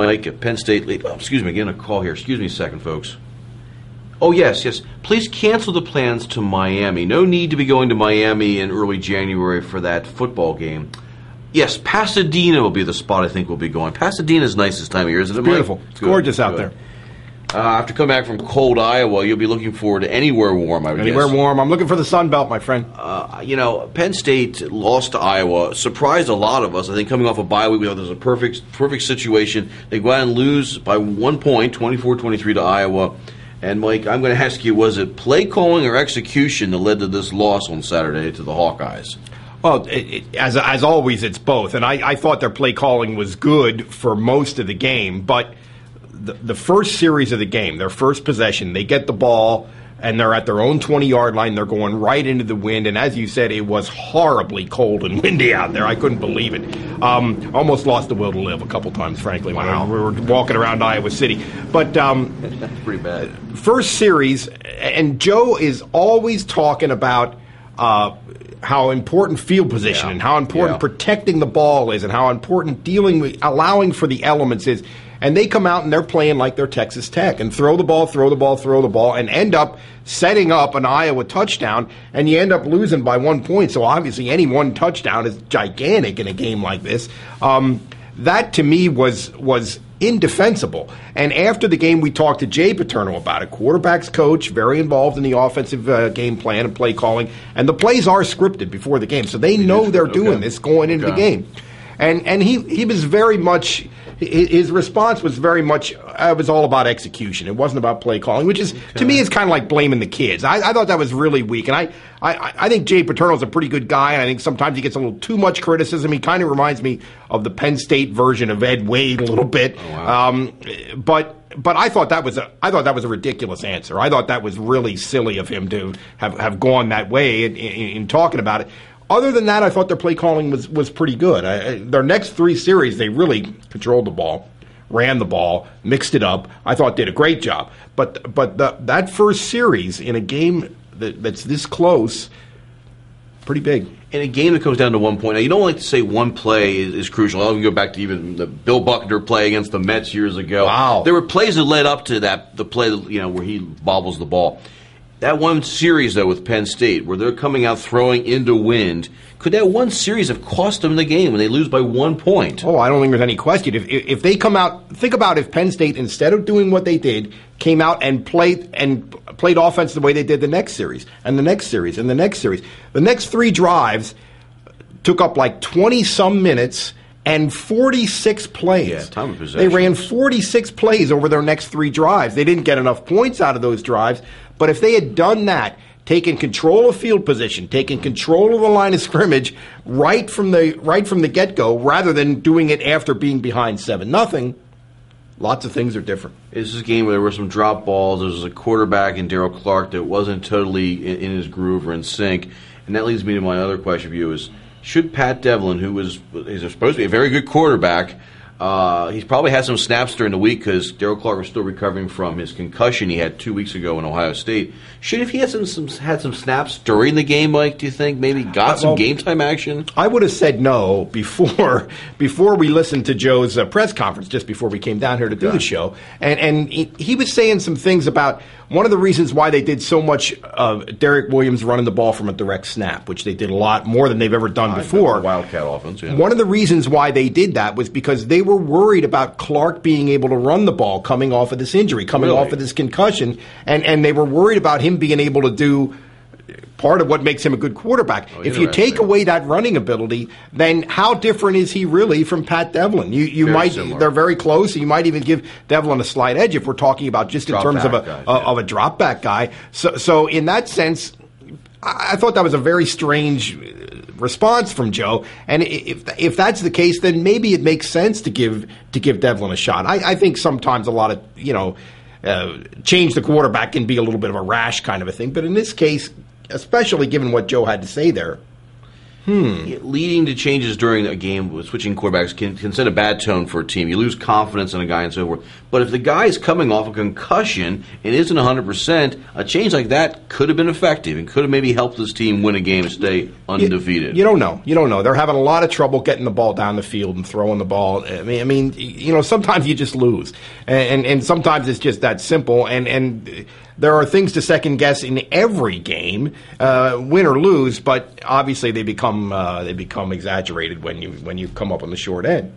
Mike, Penn State. Excuse me, getting a call here. Excuse me a second, folks. Oh, yes. Please cancel the plans to Miami. No need to be going to Miami in early January for that football game. Yes, Pasadena will be the spot I think we'll be going. Pasadena's nice this time of year, isn't it, Mike? Beautiful. It's gorgeous out there. After coming back from cold Iowa, you'll be looking forward to anywhere warm, I would guess. Anywhere warm. I'm looking for the Sun Belt, my friend. Penn State lost to Iowa. Surprised a lot of us. I think coming off a bye week, we thought there's a perfect situation. They go out and lose by 1 point, 24-23 to Iowa. And, Mike, I'm going to ask you, was it play calling or execution that led to this loss on Saturday to the Hawkeyes? Well, as always, it's both. And I thought their play calling was good for most of the game. But the first series of the game, their first possession, they get the ball, and they're at their own 20-yard line. They're going right into the wind. And as you said, it was horribly cold and windy out there. I couldn't believe it. Almost lost the will to live a couple times, frankly, when we were walking around Iowa City. But that's pretty bad. First series, and Joe is always talking about how important field position and how important protecting the ball is and how important allowing for the elements is. And they come out and they're playing like they're Texas Tech and throw the ball, and end up setting up an Iowa touchdown, and you end up losing by 1 point. So obviously any one touchdown is gigantic in a game like this. That to me was indefensible. And after the game, we talked to Jay Paterno about it. Quarterback's coach, very involved in the offensive game plan and play calling. And the plays are scripted before the game, so they know they're doing this going into the game. And he was very much, his response was very much, it was all about execution. It wasn't about play calling, which is, to me, is kind of like blaming the kids. I thought that was really weak. And I think Jay Paterno's a pretty good guy, and I think sometimes he gets a little too much criticism. He kind of reminds me of the Penn State version of Ed Wade a little bit. Oh, wow. But I thought that was a ridiculous answer. I thought that was really silly of him to have gone that way in talking about it. Other than that, I thought their play calling was pretty good. Their next three series, they really controlled the ball, ran the ball, mixed it up. I thought did a great job. But that first series in a game that's this close, pretty big. In a game that comes down to 1 point, now you don't like to say one play is crucial. I'll even go back to even the Bill Buckner play against the Mets years ago. Wow. There were plays that led up to that, the play where he bobbles the ball. That one series, though, with Penn State, where they're coming out throwing into wind, could that one series have cost them the game when they lose by 1 point? Oh, I don't think there's any question. If they come out, think about if Penn State, instead of doing what they did, came out and played offense the way they did the next series, and the next series, and the next series. The next three drives took up like 20-some minutes and 46 plays. Yeah, time of possession. They ran 46 plays over their next three drives. They didn't get enough points out of those drives. But if they had done that, taken control of field position, taken control of the line of scrimmage right from the get-go, rather than doing it after being behind 7-0, lots of things are different. This is a game where there were some drop balls. There was a quarterback in Darryl Clark that wasn't totally in his groove or in sync. And that leads me to my other question for you is, should Pat Devlin, who is supposed to be a very good quarterback, he's probably had some snaps during the week because Darryl Clark was still recovering from his concussion he had 2 weeks ago in Ohio State. If he had some snaps during the game, Mike, do you think maybe got some game time action? I would have said no before we listened to Joe's press conference, just before we came down here to do the show. And he was saying some things about one of the reasons why they did so much of Derek Williams running the ball from a direct snap, which they did a lot more than they've ever done before. Wildcat offense, yeah. One of the reasons why they did that was because they were worried about Clark being able to run the ball coming off of this injury, off of this concussion, and they were worried about him being able to do part of what makes him a good quarterback. If you take away that running ability, then how different is he really from Pat Devlin? You might similar. They're very close. You might even give Devlin a slight edge if we're talking about just in terms of a drop back guy. So in that sense, I thought that was a very strange response from Joe. And if that's the case, then maybe it makes sense to give Devlin a shot. I think sometimes a lot of change the quarterback can be a little bit of a rash kind of a thing. But in this case, especially given what Joe had to say there. leading to changes during a game with switching quarterbacks can set a bad tone for a team. You lose confidence in a guy and so forth. But if the guy is coming off a concussion and isn't 100%, a change like that could have been effective and could have maybe helped this team win a game and stay undefeated. You don't know. You don't know. They're having a lot of trouble getting the ball down the field and throwing the ball. I mean, sometimes you just lose, and sometimes it's just that simple. And there are things to second guess in every game, win or lose. But obviously, they become exaggerated when you come up on the short end.